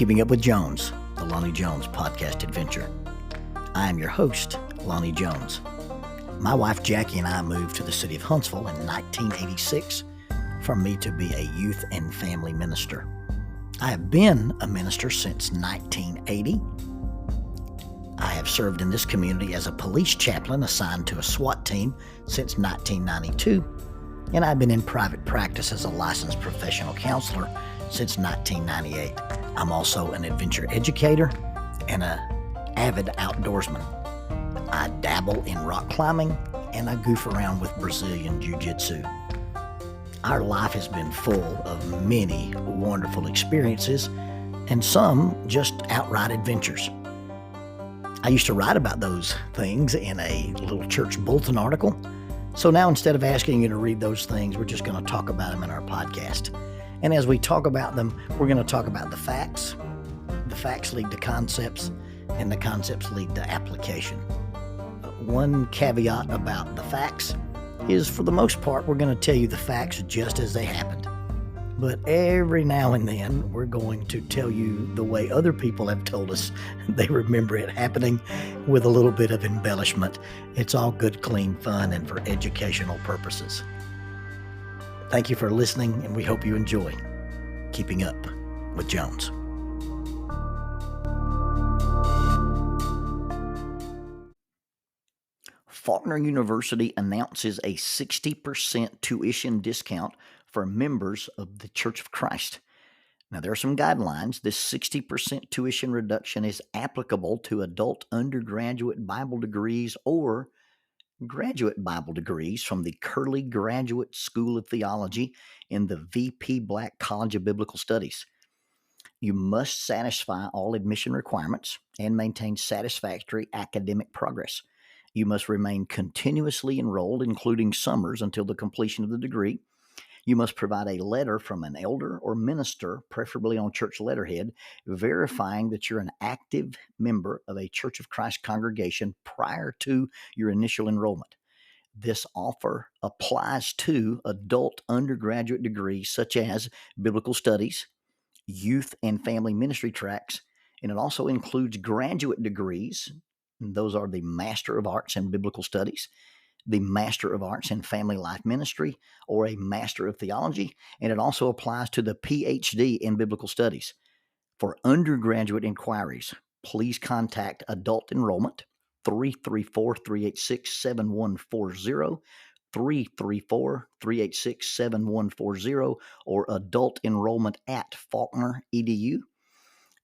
Keeping Up with Jones, the Lonnie Jones podcast adventure. I am your host, Lonnie Jones. My wife Jackie and I moved to the city of Huntsville in 1986 for me to be a youth and family minister. I have been a minister since 1980. I have served in this community as a police chaplain assigned to a SWAT team since 1992, and I've been in private practice as a licensed professional counselor since 1998. I'm also an adventure educator and an avid outdoorsman. I dabble in rock climbing and I goof around with Brazilian Jiu-Jitsu. Our life has been full of many wonderful experiences and some just outright adventures. I used to write about those things in a little church bulletin article. So now instead of asking you to read those things, we're just going to talk about them in our podcast. And as we talk about them, we're going to talk about the facts. The facts lead to concepts, and the concepts lead to application. One caveat about the facts is, for the most part, we're going to tell you the facts just as they happened. But every now and then, we're going to tell you the way other people have told us they remember it happening with a little bit of embellishment. It's all good, clean fun and for educational purposes. Thank you for listening, and we hope you enjoy Keeping Up with Jones. Faulkner University announces a 60% tuition discount for members of the Church of Christ. Now, there are some guidelines. This 60% tuition reduction is applicable to adult undergraduate Bible degrees or graduate Bible degrees from the Curley Graduate School of Theology in the VP Black College of Biblical Studies. You must satisfy all admission requirements and maintain satisfactory academic progress. You must remain continuously enrolled, including summers, until the completion of the degree. You must provide a letter from an elder or minister, preferably on church letterhead, verifying that you're an active member of a Church of Christ congregation prior to your initial enrollment. This offer applies to adult undergraduate degrees such as biblical studies, youth and family ministry tracks, and it also includes graduate degrees. Those are the Master of Arts in Biblical Studies, the Master of Arts in Family Life Ministry, or a Master of Theology, and it also applies to the PhD in Biblical Studies. For undergraduate inquiries, please contact Adult Enrollment, 334-386-7140, 334-386-7140, or Adult Enrollment at Faulkner.edu.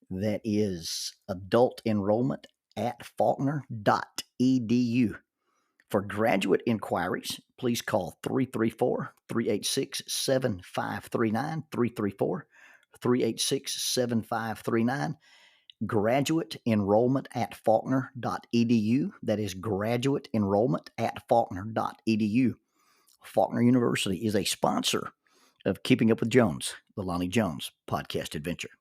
That is Adult Enrollment at Faulkner.edu. For graduate inquiries, please call 334-386-7539, 334-386-7539. Graduate enrollment at Faulkner.edu. That is graduate enrollment at Faulkner.edu. Faulkner University is a sponsor of Keeping Up with Jones, the Lonnie Jones podcast adventure.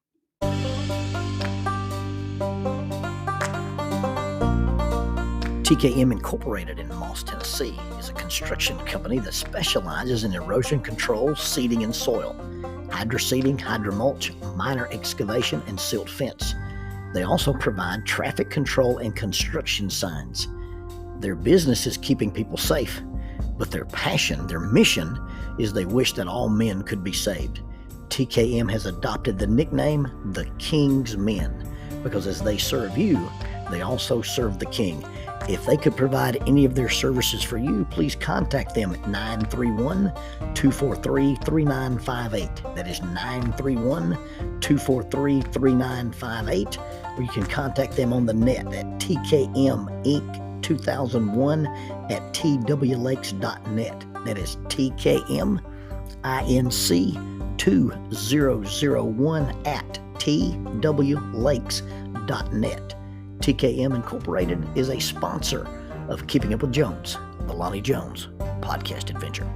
TKM Incorporated in Moss, Tennessee is a construction company that specializes in erosion control, seeding, and soil, hydroseeding, hydromulch, minor excavation, and silt fence. They also provide traffic control and construction signs. Their business is keeping people safe, but their passion, their mission, is they wish that all men could be saved. TKM has adopted the nickname the King's Men because as they serve you, they also serve the King. If they could provide any of their services for you, please contact them at 931-243-3958. That is 931-243-3958. Or you can contact them on the net at tkminc2001 at twlakes.net. That is tkminc2001 at twlakes.net. TKM Incorporated is a sponsor of Keeping Up with Jones, the Lonnie Jones podcast adventure.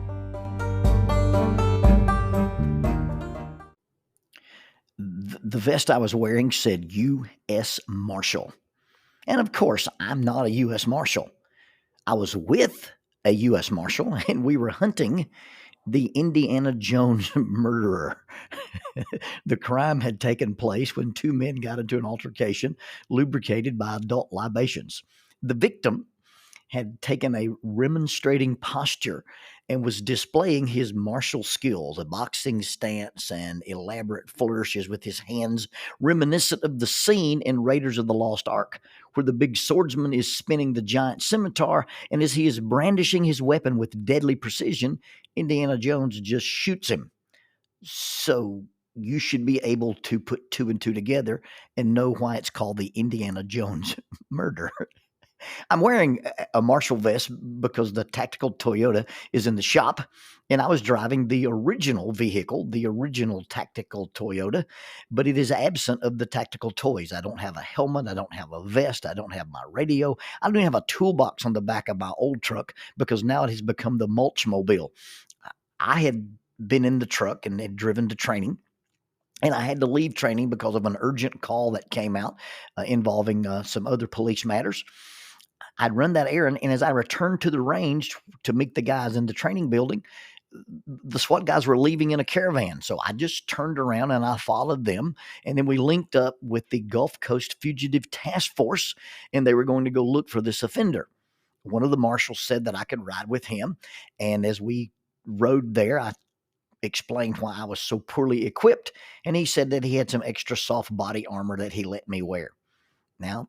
The vest I was wearing said U.S. Marshal. And of course, I'm not a U.S. Marshal. I was with a U.S. Marshal, and we were hunting The Indiana Jones murderer. The crime had taken place when two men got into an altercation lubricated by adult libations. The victim had taken a remonstrating posture and was displaying his martial skills, a boxing stance, and elaborate flourishes with his hands, reminiscent of the scene in Raiders of the Lost Ark, where the big swordsman is spinning the giant scimitar, and as he is brandishing his weapon with deadly precision, Indiana Jones just shoots him. So you should be able to put two and two together and know why it's called the Indiana Jones murder. I'm wearing a Marshall vest because the tactical Toyota is in the shop, and I was driving the original vehicle, the original tactical Toyota, but it is absent of the tactical toys. I don't have a helmet. I don't have a vest. I don't have my radio. I don't even have a toolbox on the back of my old truck because now it has become the mulch mobile. I had been in the truck and had driven to training. And I had to leave training because of an urgent call that came out involving some other police matters. I'd run that errand, and as I returned to the range to meet the guys in the training building, the SWAT guys were leaving in a caravan. So I just turned around and I followed them. And then we linked up with the Gulf Coast Fugitive Task Force, and they were going to go look for this offender. One of the marshals said that I could ride with him. And as we rode there, I explained why I was so poorly equipped. And he said that he had some extra soft body armor that he let me wear. Now,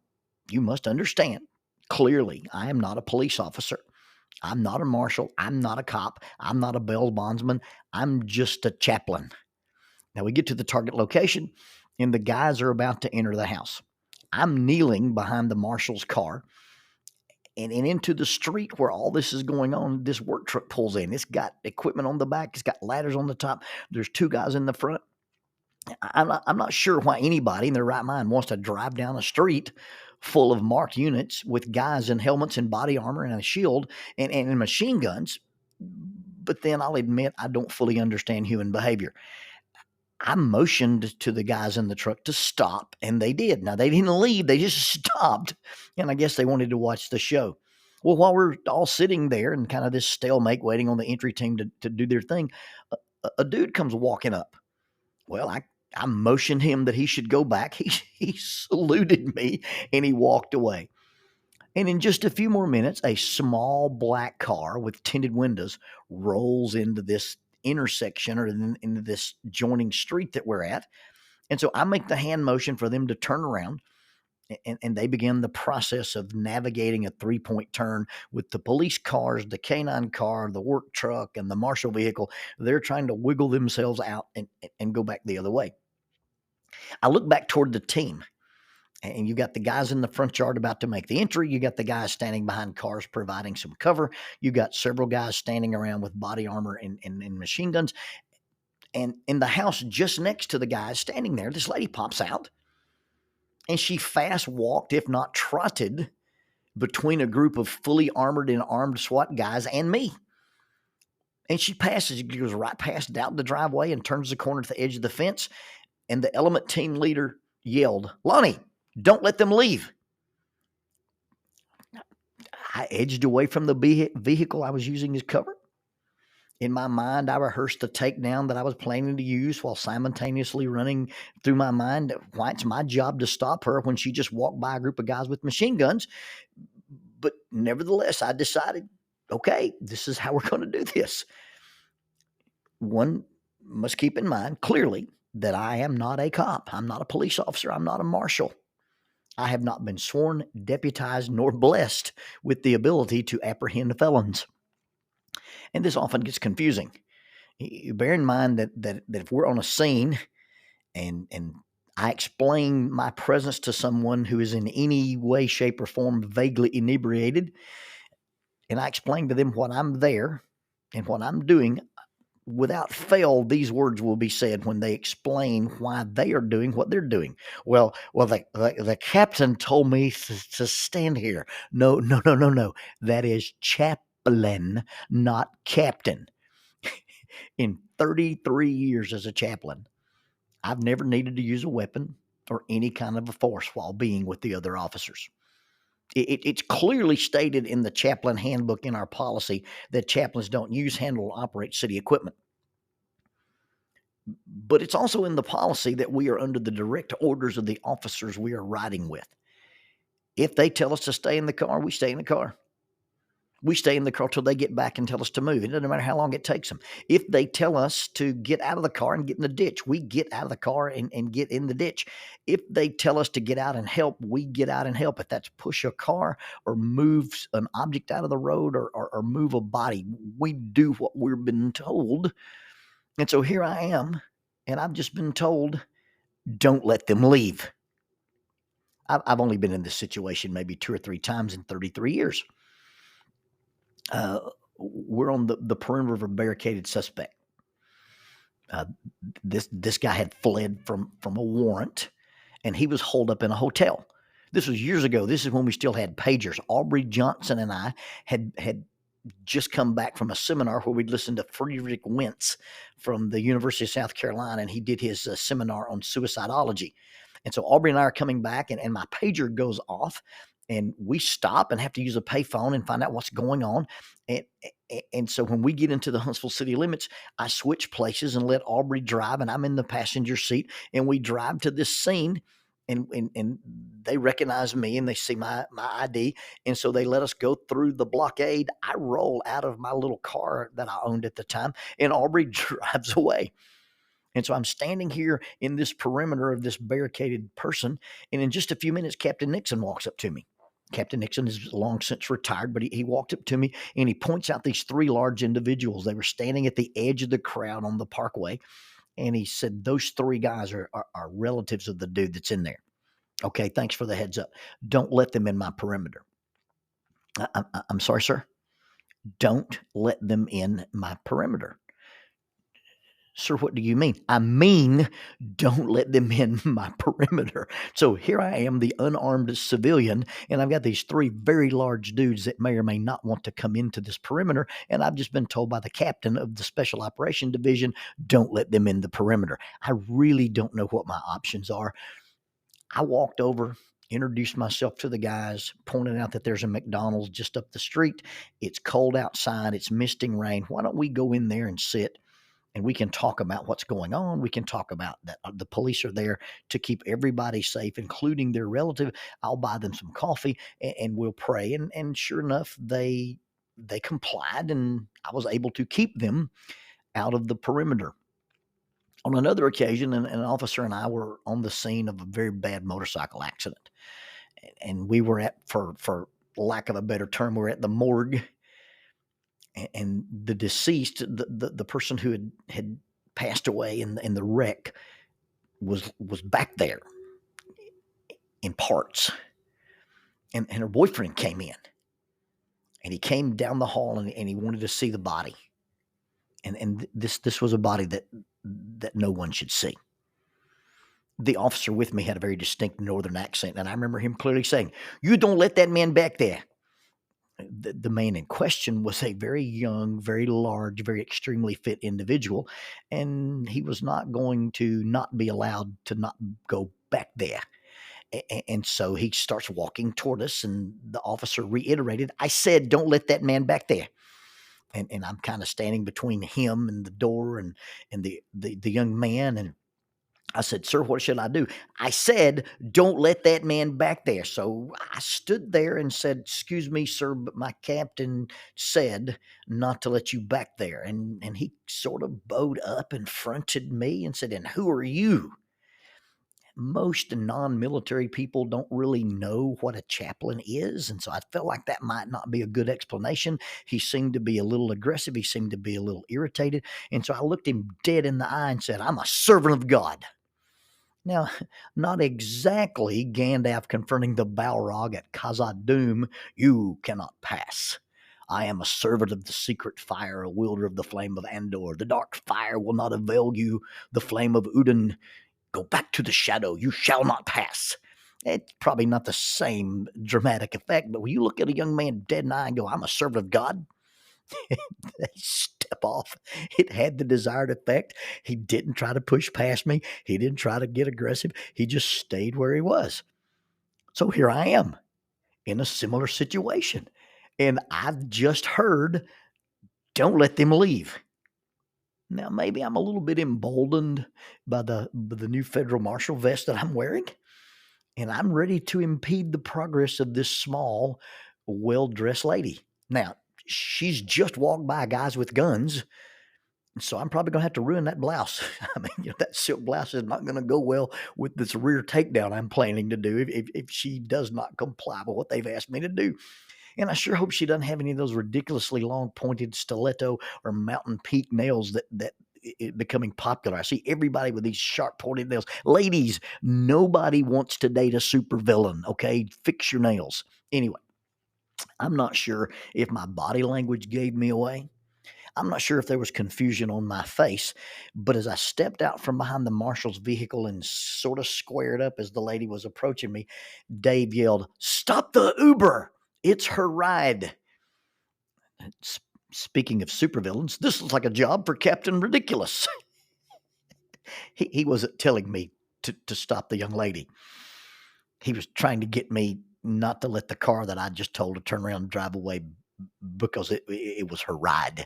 you must understand, clearly, I am not a police officer. I'm not a marshal. I'm not a cop. I'm not a bail bondsman. I'm just a chaplain. Now we get to the target location, and the guys are about to enter the house. I'm kneeling behind the marshal's car, and into the street where all this is going on, this work truck pulls in. It's got equipment on the back. It's got ladders on the top. There's two guys in the front. I'm not sure why anybody in their right mind wants to drive down a street full of marked units with guys in helmets and body armor and a shield and machine guns. But then I'll admit I don't fully understand human behavior. I motioned to the guys in the truck to stop, and they did. Now, they didn't leave. They just stopped, and I guess they wanted to watch the show. Well, while we're all sitting there in kind of this stalemate waiting on the entry team to do their thing, a dude comes walking up. Well, I motioned him that he should go back. He saluted me and he walked away. And in just a few more minutes, a small black car with tinted windows rolls into this intersection or into this joining street that we're at. And so I make the hand motion for them to turn around. And they begin the process of navigating a 3-point turn with the police cars, the canine car, the work truck, and the marshal vehicle. They're trying to wiggle themselves out and go back the other way. I look back toward the team, and you got the guys in the front yard about to make the entry. You got the guys standing behind cars providing some cover. You got several guys standing around with body armor and machine guns. And in the house just next to the guys standing there, this lady pops out, and she fast walked, if not trotted, between a group of fully armored and armed SWAT guys and me. And she goes right past down the driveway and turns the corner to the edge of the fence. And the element team leader yelled, "Lonnie, don't let them leave." I edged away from the vehicle I was using as cover. In my mind, I rehearsed the takedown that I was planning to use while simultaneously running through my mind why it's my job to stop her when she just walked by a group of guys with machine guns. But nevertheless, I decided, okay, this is how we're going to do this. One must keep in mind clearly that I am not a cop. I'm not a police officer. I'm not a marshal. I have not been sworn, deputized, nor blessed with the ability to apprehend felons. And this often gets confusing. Bear in mind that if we're on a scene and I explain my presence to someone who is in any way, shape, or form vaguely inebriated, and I explain to them what I'm there and what I'm doing, without fail, these words will be said when they explain why they are doing what they're doing. Well, the captain told me to stand here. No. That is chaplain, not captain. In 33 years as a chaplain, I've never needed to use a weapon or any kind of a force while being with the other officers. It's clearly stated in the chaplain handbook in our policy that chaplains don't use, handle, or operate city equipment. But it's also in the policy that we are under the direct orders of the officers we are riding with. If they tell us to stay in the car, we stay in the car. We stay in the car till they get back and tell us to move. It doesn't matter how long it takes them. If they tell us to get out of the car and get in the ditch, we get out of the car and get in the ditch. If they tell us to get out and help, we get out and help. If that's push a car or move an object out of the road or move a body, we do what we've been told. And so here I am, and I've just been told, don't let them leave. I've only been in this situation maybe 2 or 3 times in 33 years. We're on the perimeter of a barricaded suspect. This guy had fled from a warrant, and he was holed up in a hotel. This was years ago. This is when we still had pagers. Aubrey Johnson and I had just come back from a seminar where we'd listened to Friedrich Wentz from the University of South Carolina, and he did his seminar on suicidology. And so Aubrey and I are coming back, and my pager goes off, and we stop and have to use a payphone and find out what's going on. And so when we get into the Huntsville city limits, I switch places and let Aubrey drive, and I'm in the passenger seat, and we drive to this scene, and they recognize me and they see my ID. And so they let us go through the blockade. I roll out of my little car that I owned at the time, and Aubrey drives away. And so I'm standing here in this perimeter of this barricaded person, and in just a few minutes, Captain Nixon walks up to me. Captain Nixon is long since retired, but he walked up to me and he points out these 3 large individuals. They were standing at the edge of the crowd on the parkway, and he said, those 3 guys are relatives of the dude that's in there. Okay, thanks for the heads up. Don't let them in my perimeter. I'm sorry, sir. Don't let them in my perimeter. Sir, what do you mean? I mean, don't let them in my perimeter. So here I am, the unarmed civilian, and I've got these 3 very large dudes that may or may not want to come into this perimeter, and I've just been told by the captain of the Special Operation Division, don't let them in the perimeter. I really don't know what my options are. I walked over, introduced myself to the guys, pointed out that there's a McDonald's just up the street. It's cold outside. It's misting rain. Why don't we go in there and sit? And we can talk about what's going on. We can talk about that the police are there to keep everybody safe, including their relative. I'll buy them some coffee and we'll pray. And sure enough, they complied, and I was able to keep them out of the perimeter. On another occasion, an officer and I were on the scene of a very bad motorcycle accident. And we were for lack of a better term, we're at the morgue. And the deceased, the person who had passed away in the wreck was back there in parts. And her boyfriend came in. And he came down the hall and he wanted to see the body. And this was a body that no one should see. The officer with me had a very distinct northern accent, and I remember him clearly saying, "You don't let that man back there." The man in question was a very young, very large, very extremely fit individual, and he was not going to not be allowed to not go back there. And so he starts walking toward us, and the officer reiterated, "I said, don't let that man back there." And I'm kind of standing between him and the door and the young man, and I said, "Sir, what should I do?" I said, "Don't let that man back there." So I stood there and said, "Excuse me, sir, but my captain said not to let you back there." And he sort of bowed up and fronted me and said, "And who are you?" Most non-military people don't really know what a chaplain is, and so I felt like that might not be a good explanation. He seemed to be a little aggressive. He seemed to be a little irritated, and so I looked him dead in the eye and said, "I'm a servant of God." Now, not exactly Gandalf confronting the Balrog at Khazad-dûm, "You cannot pass. I am a servant of the secret fire, a wielder of the flame of Andor. The dark fire will not avail you, the flame of Udin. Go back to the shadow. You shall not pass." It's probably not the same dramatic effect, but when you look at a young man dead in the eye and go, "I'm a servant of God," they step off. It had the desired effect. He didn't try to push past me. He didn't try to get aggressive. He just stayed where he was. So here I am in a similar situation. And I've just heard, don't let them leave. Now, maybe I'm a little bit emboldened by the new federal marshal vest that I'm wearing, and I'm ready to impede the progress of this small, well-dressed lady. Now, she's just walked by guys with guns, so I'm probably going to have to ruin that blouse. I mean, that silk blouse is not going to go well with this rear takedown I'm planning to do if she does not comply with what they've asked me to do. And I sure hope she doesn't have any of those ridiculously long pointed stiletto or mountain peak nails that becoming popular. I see everybody with these sharp pointed nails. Ladies, nobody wants to date a supervillain, okay? Fix your nails. Anyway, I'm not sure if my body language gave me away. I'm not sure if there was confusion on my face, but as I stepped out from behind the marshal's vehicle and sort of squared up as the lady was approaching me, Dave yelled, "Stop the Uber! It's her ride." Speaking of supervillains, this looks like a job for Captain Ridiculous. He wasn't telling me to stop the young lady. He was trying to get me not to let the car that I just told to turn around and drive away because it was her ride.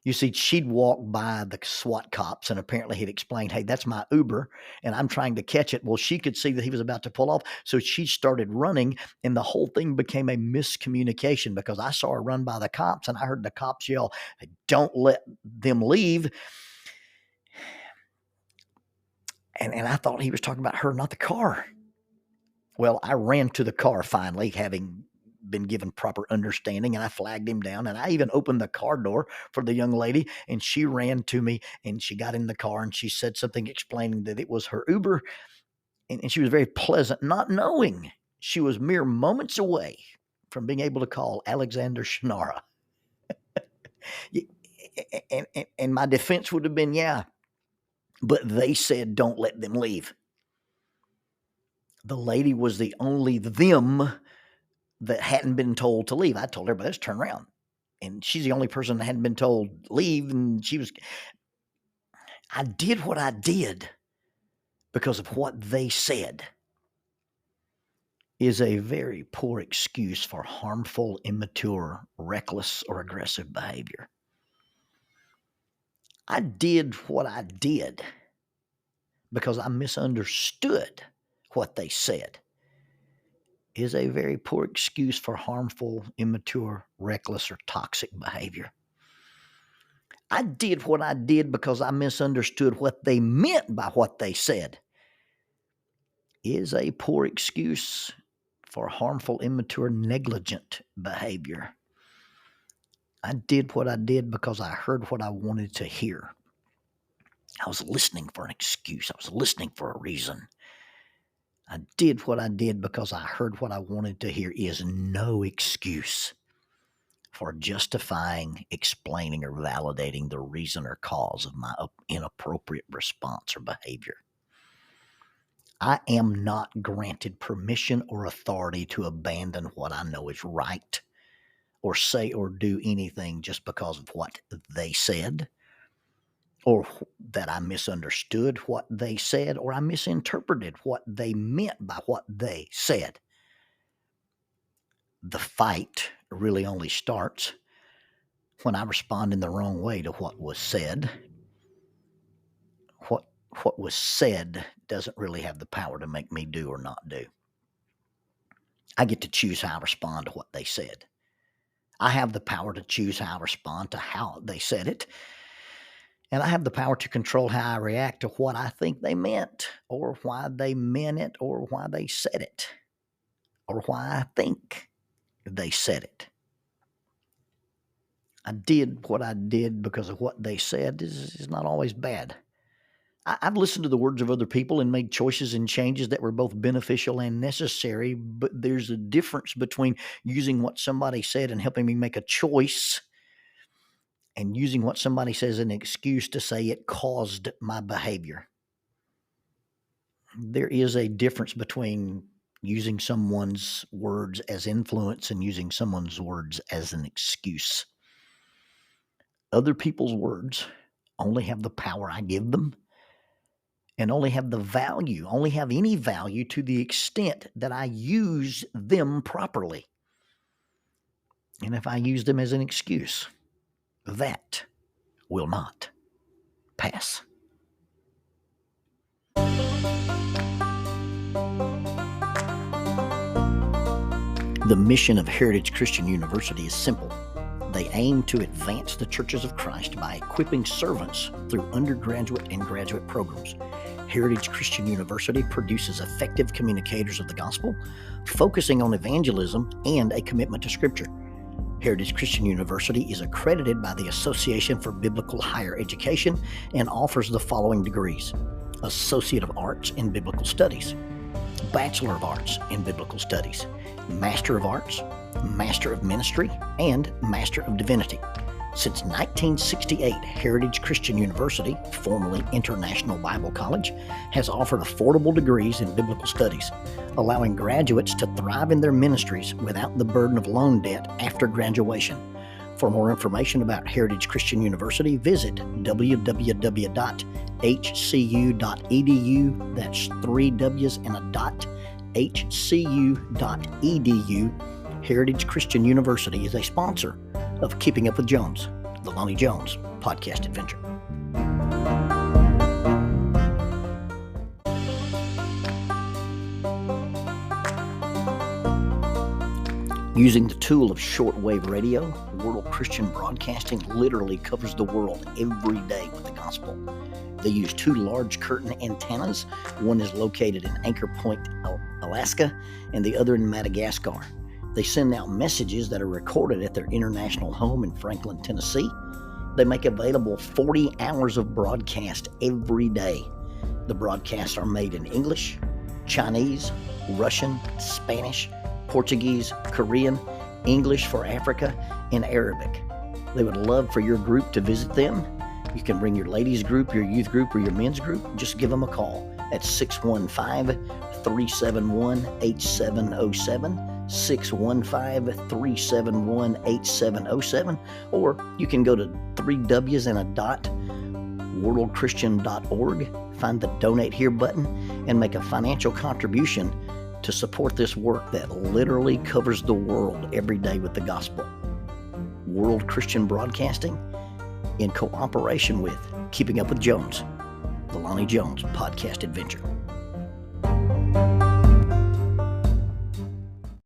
You see, she'd walked by the SWAT cops and apparently he'd explained, "Hey, that's my Uber and I'm trying to catch it." Well, she could see that he was about to pull off. So she started running and the whole thing became a miscommunication because I saw her run by the cops and I heard the cops yell, "Hey, don't let them leave." And I thought he was talking about her, not the car. Well, I ran to the car finally, having been given proper understanding, and I flagged him down, and I even opened the car door for the young lady, and she ran to me, and she got in the car, and she said something explaining that it was her Uber, and she was very pleasant, not knowing she was mere moments away from being able to call Alexander Shannara. And my defense would have been, yeah, but they said don't let them leave. The lady was the only them that hadn't been told to leave. I told everybody, let's turn around. And she's the only person that hadn't been told leave. And I did what I did because of what they said is a very poor excuse for harmful, immature, reckless, or aggressive behavior. I did what I did because I misunderstood what they said is a very poor excuse for harmful, immature, reckless, or toxic behavior. I did what I did because I misunderstood what they meant by what they said is a poor excuse for harmful, immature, negligent behavior. I did what I did because I heard what I wanted to hear. I was listening for an excuse. I was listening for a reason. I did what I did because I heard what I wanted to hear is no excuse for justifying, explaining, or validating the reason or cause of my inappropriate response or behavior. I am not granted permission or authority to abandon what I know is right or say or do anything just because of what they said or that I misunderstood what they said or I misinterpreted what they meant by what they said. The fight really only starts when I respond in the wrong way to what was said. What was said doesn't really have the power to make me do or not do. I get to choose how I respond to what they said. I have the power to choose how I respond to how they said it. And I have the power to control how I react to what I think they meant, or why they meant it, or why they said it, or why I think they said it. I did what I did because of what they said is not always bad. I've listened to the words of other people and made choices and changes that were both beneficial and necessary, but there's a difference between using what somebody said and helping me make a choice and using what somebody says as an excuse to say it caused my behavior. There is a difference between using someone's words as influence and using someone's words as an excuse. Other people's words only have the power I give them, and only have any value to the extent that I use them properly. And if I use them as an excuse, that will not pass. The mission of Heritage Christian University is simple. They aim to advance the churches of Christ by equipping servants through undergraduate and graduate programs. Heritage Christian University produces effective communicators of the gospel, focusing on evangelism and a commitment to Scripture. Heritage Christian University is accredited by the Association for Biblical Higher Education and offers the following degrees: Associate of Arts in Biblical Studies, Bachelor of Arts in Biblical Studies, Master of Arts, Master of Ministry, and Master of Divinity. Since 1968, Heritage Christian University, formerly International Bible College, has offered affordable degrees in biblical studies, allowing graduates to thrive in their ministries without the burden of loan debt after graduation. For more information about Heritage Christian University, visit www.hcu.edu. That's 3 W's and a dot. hcu.edu. Heritage Christian University is a sponsor of Keeping Up with Jones, the Lonnie Jones podcast adventure. Using the tool of shortwave radio, World Christian Broadcasting literally covers the world every day with the gospel. They use 2 large curtain antennas. One is located in Anchor Point, Alaska, and the other in Madagascar. They send out messages that are recorded at their international home in Franklin, Tennessee. They make available 40 hours of broadcast every day. The broadcasts are made in English, Chinese, Russian, Spanish, Portuguese, Korean, English for Africa, and Arabic. They would love for your group to visit them. You can bring your ladies group, your youth group, or your men's group. Just give them a call at 615-371-8707, 615-371-8707, or you can go to 3 W's and a dot, worldchristian.org, find the Donate Here button, and make a financial contribution to support this work that literally covers the world every day with the gospel. World Christian Broadcasting, in cooperation with Keeping Up with Jones, the Lonnie Jones podcast adventure.